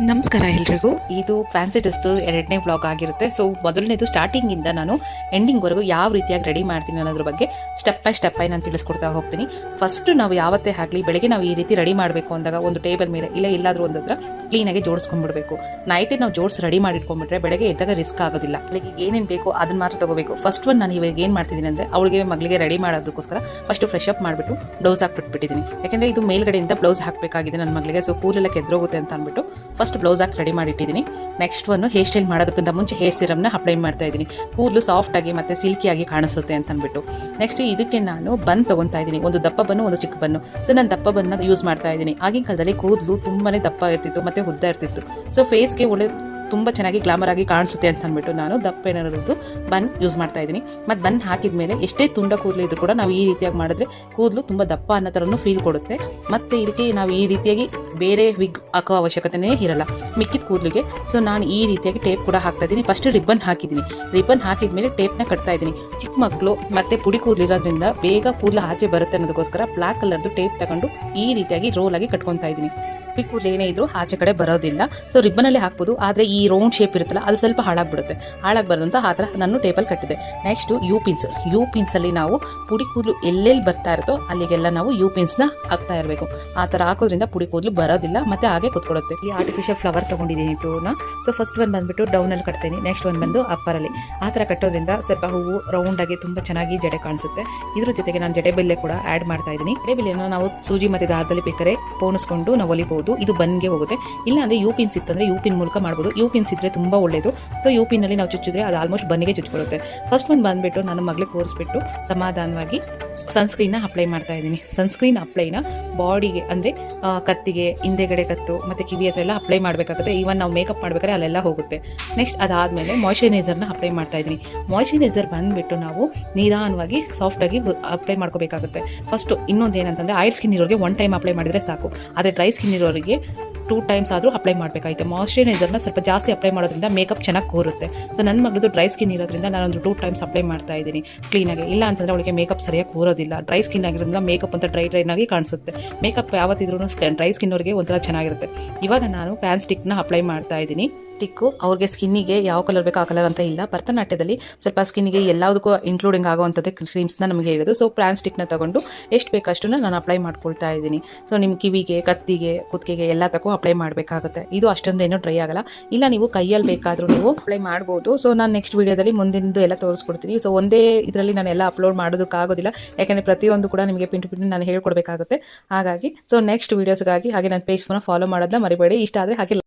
ನಮಸ್ಕಾರ ಎಲ್ರಿಗೂ. ಇದು ಫ್ಯಾನ್ಸಿ ಡ್ರೆಸ್ದು 2ನೇ ವ್ಲಾಗ್ ಆಗಿರುತ್ತೆ. ಸೊ ಮೊದಲನೇದು ಸ್ಟಾರ್ಟಿಂಗಿಂದ ನಾನು ಎಂಡಿಂಗ್ವರೆಗೂ ಯಾವ ರೀತಿಯಾಗಿ ರೆಡಿ ಮಾಡ್ತೀನಿ ಅನ್ನೋದ್ರ ಬಗ್ಗೆ ಸ್ಟೆಪ್ ಬೈ ಸ್ಟೆಪ್ ನಾನು ತಿಳಿಸ್ಕೊಡ್ತಾ ಹೋಗ್ತೀನಿ. ಫಸ್ಟ್ ನಾವು ಯಾವತ್ತೇ ಆಗಲಿ ಬೆಳಗ್ಗೆ ನಾವು ಈ ರೀತಿ ರೆಡಿ ಮಾಡಬೇಕು ಅಂದಾಗ ಒಂದು ಟೇಬಲ್ ಮೇಲೆ ಎಲ್ಲಾದರೂ ಒಂದು ಹತ್ರ ಕ್ಲೀನಾಗಿ ಜೋಡಿಸ್ಕೊಂಡ್ಬಿಡ್ಬೇಕು. ನೈಟೇ ನಾವು ಜೋಡಿಸಿ ರೆಡಿ ಮಾಡಿಟ್ಕೊಂಡ್ಬಿಟ್ರೆ ಬೆಳಗ್ಗೆ ಎದ್ದಾಗ ರಿಸ್ಕ್ ಆಗೋದಿಲ್ಲ. ಬೆಳಗ್ಗೆ ಏನೇನು ಬೇಕು ಅದನ್ನ ಮಾತ್ರ ತಗೋಬೇಕು. ಫಸ್ಟ್ ನಾನು ಇವಾಗ ಏನು ಮಾಡ್ತಿದ್ದೀನಿ ಅಂದರೆ ಅವಳಿಗೆ ಮಗಳಿಗೆ ರೆಡಿ ಮಾಡೋದಕ್ಕೋಸ್ಕರ ಫಸ್ಟ್ ಫ್ರೆಶ್ ಅಪ್ ಮಾಡಿಬಿಟ್ಟು ಬ್ಲೌಸ್ ಹಾಕ್ಬಿಟ್ಬಿಟ್ಟಿದ್ದೀನಿ. ಯಾಕೆಂದರೆ ಇದು ಮೇಲ್ಗಡೆಯಿಂದ ಬ್ಲೌಸ್ ಹಾಕಬೇಕಾಗಿದೆ ನನ್ನ ಮಗಳಿಗೆ. ಸೊ ಕೂಲೆಲ್ಲ ಕೆದ್ರೋಗುತ್ತೆ ಅಂತ ಅಂದ್ಬಿಟ್ಟು ಫಸ್ಟ್ ಬ್ಲೌಸ್ ಹಾಕಿ ರೆಡಿ ಮಾಡಿಟ್ಟಿದ್ದೀನಿ. ನೆಕ್ಸ್ಟ್ ಹೇರ್ ಸ್ಟೈಲ್ ಮಾಡೋದಕ್ಕಿಂತ ಮುಂಚೆ ಹೇರ್ ಸಿರಮ್ನ ಅಪ್ಲೈ ಮಾಡ್ತಾ ಇದ್ದೀನಿ. ಕೂದಲು ಸಾಫ್ಟಾಗಿ ಮತ್ತು ಸಿಲ್ಕಿಯಾಗಿ ಕಾಣಿಸುತ್ತೆ ಅಂತ ಅಂದ್ಬಿಟ್ಟು. ನೆಕ್ಸ್ಟ್ ಇದಕ್ಕೆ ನಾನು ಬನ್ ತೊಗೊತಾ ಇದ್ದೀನಿ. ಒಂದು ದಪ್ಪ ಬನ್ನು, ಒಂದು ಚಿಕ್ಕ ಬನ್ನು. ಸೊ ನಾನು ದಪ್ಪ ಬನ್ನ ಯೂಸ್ ಮಾಡ್ತಾ ಇದ್ದೀನಿ. ಆಗಿನ ಕಾಲದಲ್ಲಿ ಕೂದಲು ತುಂಬಾ ದಪ್ಪ ಇರ್ತಿತ್ತು ಮತ್ತು ಉದ್ದ ಇರ್ತಿತ್ತು. ಸೊ ಫೇಸ್ಗೆ ಒಳ್ಳೆ ತುಂಬ ಚೆನ್ನಾಗಿ ಗ್ಲಾಮರ್ ಆಗಿ ಕಾಣಿಸುತ್ತೆ ಅಂತ ಅಂದ್ಬಿಟ್ಟು ನಾನು ದಪ್ಪ ಏನಾರದ್ದು ಬನ್ ಯೂಸ್ ಮಾಡ್ತಾ ಇದ್ದೀನಿ. ಮತ್ತು ಬನ್ ಹಾಕಿದ ಮೇಲೆ ಎಷ್ಟೇ ತುಂಡ ಕೂದಲು ಇದ್ರೂ ಕೂಡ ನಾವು ಈ ರೀತಿಯಾಗಿ ಮಾಡಿದ್ರೆ ಕೂದಲು ತುಂಬ ದಪ್ಪ ಅನ್ನೋ ಥರನೂ ಫೀಲ್ ಕೊಡುತ್ತೆ. ಮತ್ತು ಇದಕ್ಕೆ ನಾವು ಈ ರೀತಿಯಾಗಿ ಬೇರೆ ವಿಗ್ ಹಾಕೋ ಅವಶ್ಯಕತೆನೇ ಇರಲ್ಲ ಮಿಕ್ಕಿದ ಕೂದಲಿಗೆ. ಸೊ ನಾನು ಈ ರೀತಿಯಾಗಿ ಟೇಪ್ ಕೂಡ ಹಾಕ್ತಾ ಇದ್ದೀನಿ. ಫಸ್ಟ್ ರಿಬ್ಬನ್ ಹಾಕಿದ್ದೀನಿ. ರಿಬ್ಬನ್ ಹಾಕಿದ ಮೇಲೆ ಟೇಪ್ನ ಕಟ್ತಾ ಇದ್ದೀನಿ. ಚಿಕ್ಕ ಮಕ್ಕಳು ಮತ್ತು ಪುಡಿ ಕೂದಲಿರೋದ್ರಿಂದ ಬೇಗ ಕೂದಲು ಆಚೆ ಬರುತ್ತೆ ಅನ್ನೋದಕ್ಕೋಸ್ಕರ ಬ್ಲ್ಯಾಕ್ ಕಲರ್ದು ಟೇಪ್ ತಗೊಂಡು ಈ ರೀತಿಯಾಗಿ ರೋಲ್ ಆಗಿ ಕಟ್ಕೊತಾ ಇದ್ದೀನಿ. ಕೂದಲು ಏನೇ ಇದ್ರೂ ಆಚೆ ಕಡೆ ಬರೋದಿಲ್ಲ. ಸೊ ರಿಬ್ಬನಲ್ಲಿ ಹಾಕ್ಬೋದು, ಆದರೆ ಈ ರೌಂಡ್ ಶೇಪ್ ಇರುತ್ತಲ್ಲ ಅದು ಸ್ವಲ್ಪ ಹಾಳಾಗ್ಬಿಡುತ್ತೆ. ಹಾಳಾಗಬಾರ್ದಂತ ಆ ಥರ ನಾನು ಟೇಪಲ್ಲಿ ಕಟ್ಟಿದೆ. ನೆಕ್ಸ್ಟು ಯು ಪಿನ್ಸಲ್ಲಿ ನಾವು ಪುಡಿ ಕೂದಲು ಎಲ್ಲೆಲ್ಲಿ ಬರ್ತಾ ಇರುತ್ತೋ ಅಲ್ಲಿಗೆಲ್ಲ ನಾವು ಯು ಪಿನ್ಸ್ನ ಹಾಕ್ತಾ ಇರಬೇಕು. ಆ ಥರ ಹಾಕೋದ್ರಿಂದ ಪುಡಿ ಕೂದಲು ಬರೋದಿಲ್ಲ ಮತ್ತು ಹಾಗೆ ಕೂತ್ಕೊಳ್ಳುತ್ತೆ. ಈ ಆರ್ಟಿಫಿಷಿಯಲ್ ಫ್ಲವರ್ ತೊಗೊಂಡಿದ್ದೀನಿ ಟೂನ. ಸೊ ಫಸ್ಟ್ ಒಂದು ಬಂದುಬಿಟ್ಟು ಡೌನಲ್ಲಿ ಕಟ್ತೀನಿ. ನೆಕ್ಸ್ಟ್ ಒಂದು ಬಂದು ಅಪ್ಪರಲ್ಲಿ. ಆ ಥರ ಕಟ್ಟೋದ್ರಿಂದ ಸ್ವಲ್ಪ ಹೂವು ರೌಂಡಾಗಿ ತುಂಬ ಚೆನ್ನಾಗಿ ಜಡೆ ಕಾಣಿಸುತ್ತೆ. ಇದ್ರ ಜೊತೆಗೆ ನಾನು ಜಡೆ ಬೆಲ್ಲೆ ಕೂಡ ಆ್ಯಡ್ ಮಾಡ್ತಾ ಇದ್ದೀನಿ. ಜಡೆ ಬೆಲ್ಲೆಯನ್ನು ನಾವು ಸೂಜಿ ಮತ್ತು ದಾರದಲ್ಲಿ ಬೇಕಾದ್ರೆ ಪೋಣಿಸ್ಕೊಂಡು ನಾವು ಹೊಲಿಬಹುದು. ಇದು ಬನ್ಗೆ ಹೋಗುತ್ತೆ. ಇಲ್ಲ ಅಂದರೆ ಯು ಪಿನ್ಸ್ ಇತ್ತಂದರೆ ಯು ಪಿನ್ ಮೂಲಕ ಮಾಡ್ಬೋದು. ಯು ಪಿನ್ಸ್ ಇದ್ದರೆ ತುಂಬ ಒಳ್ಳೆಯದು. ಸೊ ಯು ಪಿನ್ನಲ್ಲಿ ನಾವು ಚುಚ್ಚಿದ್ರೆ ಅದು ಆಲ್ಮೋಸ್ಟ್ ಬನ್ನಿಗೆ ಚುಚ್ಕೊಳ್ಳುತ್ತೆ. ಫಸ್ಟ್ ಒಂದು ಬಂದುಬಿಟ್ಟು ನಾನು ಮಗಳಿಗೆ ಕೋರಿಸ್ಬಿಟ್ಟು ಸಮಾಧಾನವಾಗಿ ಸನ್ಸ್ಕ್ರೀನ್ನ ಅಪ್ಲೈ ಮಾಡ್ತಾ ಇದ್ದೀನಿ. ಸನ್ಸ್ಕ್ರೀನ್ ಅಪ್ಲೈನ ಬಾಡಿಗೆ ಅಂದರೆ ಕತ್ತಿಗೆ, ಹಿಂದೆಗಡೆ ಕತ್ತು ಮತ್ತು ಕಿವಿ ಹತ್ರ ಎಲ್ಲ ಅಪ್ಲೈ ಮಾಡಬೇಕಾಗುತ್ತೆ. ಈವನ್ ನಾವು ಮೇಕಪ್ ಮಾಡಬೇಕಾದ್ರೆ ಅಲ್ಲೆಲ್ಲ ಹೋಗುತ್ತೆ. ನೆಕ್ಸ್ಟ್ ಅದಾದಮೇಲೆ ಮಾಯ್ಶ್ಚರೈಸರ್ನ ಅಪ್ಲೈ ಮಾಡ್ತಾ ಇದ್ದೀನಿ. ಮಾಯ್ಶ್ಚರೈಸರ್ ಬಂದುಬಿಟ್ಟು ನಾವು ನಿಧಾನವಾಗಿ ಸಾಫ್ಟಾಗಿ ಅಪ್ಲೈ ಮಾಡ್ಕೋಬೇಕಾಗುತ್ತೆ. ಫಸ್ಟು ಇನ್ನೊಂದು ಏನಂತಂದರೆ ಆಯಿಲ್ ಸ್ಕಿನ್ ಇರೋರಿಗೆ 1 ಟೈಮ್ ಅಪ್ಲೈ ಮಾಡಿದರೆ ಸಾಕು. ಆದರೆ ಡ್ರೈ ಸ್ಕಿನ್ ಇರೋರಿಗೆ 2 ಟೈಮ್ಸ್ ಆದರೂ ಅಪ್ಲೈ ಮಾಡಬೇಕಾಗುತ್ತೆ. ಮಾಯ್ಶ್ಚರೈಸರ್ನ ಸ್ವಲ್ಪ ಜಾಸ್ತಿ ಅಪ್ಲೈ ಮಾಡೋದ್ರಿಂದ ಮೇಕಪ್ ಚೆನ್ನಾಗಿ ಕೂರುತ್ತೆ. ಸೊ ನನ್ನ ಮಗಳದು ಡ್ರೈ ಸ್ಕಿನ್ ಇರೋದ್ರಿಂದ ನಾನೊಂದು 2 ಟೈಮ್ಸ್ ಅಪ್ಲೈ ಮಾಡ್ತಾ ಇದ್ದೀನಿ ಕ್ಲೀನಾಗಿ. ಇಲ್ಲ ಅಂತಂದರೆ ಅವಳಿಗೆ ಮೇಕಪ್ ಸರಿಯಾಗಿ ಕೂರೋದಿಲ್ಲ. ಡ್ರೈ ಸ್ಕಿನ್ ಆಗಿರೋದ್ರಿಂದ ಮೇಕಪ್ ಅಂತ ಡ್ರೈನಾಗಿ ಕಾಣಿಸುತ್ತೆ. ಮೇಕಪ್ ಯಾವತ್ತಿದ್ರೂ ಡ್ರೈ ಸ್ಕಿನ್ ಅವ್ರಿಗೆ ಒಂಥರ ಚೆನ್ನಾಗಿರುತ್ತೆ. ಇವಾಗ ನಾನು ಪ್ಯಾನ್ ಸ್ಟಿಕ್ನ ಅಪ್ಲೈ ಮಾಡ್ತಾ ಇದ್ದೀನಿ. ಸ್ಟಿಕ್ಕು ಅವ್ರಿಗೆ ಸ್ಕಿನ್ನಿಗೆ ಯಾವ ಕಲರ್ ಬೇಕೋ ಆ ಕಲರ್ ಅಂತ ಇಲ್ಲ. ಭರತನಾಟ್ಯದಲ್ಲಿ ಸ್ವಲ್ಪ ಸ್ಕಿನ್ನಿಗೆ ಎಲ್ಲದಕ್ಕೂ ಇನ್ಕ್ಲೂಡಿಂಗ್ ಆಗುವಂಥದ್ದೇ ಕ್ರೀಮ್ಸ್ನ ನಮಗೆ ಹೇಳಿದ್ರು. ಸೊ ಪ್ಯಾನ್ ಸ್ಟಿಕ್ನ ತಗೊಂಡು ಎಷ್ಟು ಬೇಕಷ್ಟನ್ನು ನಾನು ಅಪ್ಲೈ ಮಾಡ್ಕೊಳ್ತಾ ಇದ್ದೀನಿ. ಸೊ ನಿಮ್ಮ ಕಿವಿಗೆ, ಕತ್ತಿಗೆ, ಕುತ್ತಿಗೆಗೆ ಎಲ್ಲದಕ್ಕೂ ಅಪ್ಲೈ ಮಾಡಬೇಕಾಗುತ್ತೆ. ಇದು ಅಷ್ಟೊಂದೇನೋ ಡ್ರೈ ಆಗಲ್ಲ. ಇಲ್ಲ ನೀವು ಕೈಯಲ್ಲಿ ಬೇಕಾದರೂ ನೀವು ಅಪ್ಲೈ ಮಾಡ್ಬೋದು. ಸೊ ನಾನು ನೆಕ್ಸ್ಟ್ ವೀಡಿಯೋದಲ್ಲಿ ಮುಂದಿನದು ಎಲ್ಲ ತೋರಿಸ್ಕೊಡ್ತೀನಿ. ಸೊ ಒಂದೇ ಇದರಲ್ಲಿ ನಾನು ಎಲ್ಲ ಅಪ್ಲೋಡ್ ಮಾಡೋದಕ್ಕಾಗೋದಿಲ್ಲ. ಯಾಕೆಂದರೆ ಪ್ರತಿಯೊಂದು ಕೂಡ ನಿಮಗೆ ಪಿನ್ ಟು ಪಿನ್ ನಾನು ಹೇಳ್ಕೊಡ್ಬೇಕಾಗುತ್ತೆ. ಹಾಗಾಗಿ ಸೊ ನೆಕ್ಸ್ಟ್ ವೀಡಿಯೋಸ್ಗಾಗಿ ಹಾಗೆ ನನ್ನ ಪೇಜ್ನ ಫಾಲೋ ಮಾಡೋದನ್ನ ಮರಿಬೇಡಿ. ಇಷ್ಟ ಆದರೆ ಹಾಗೆ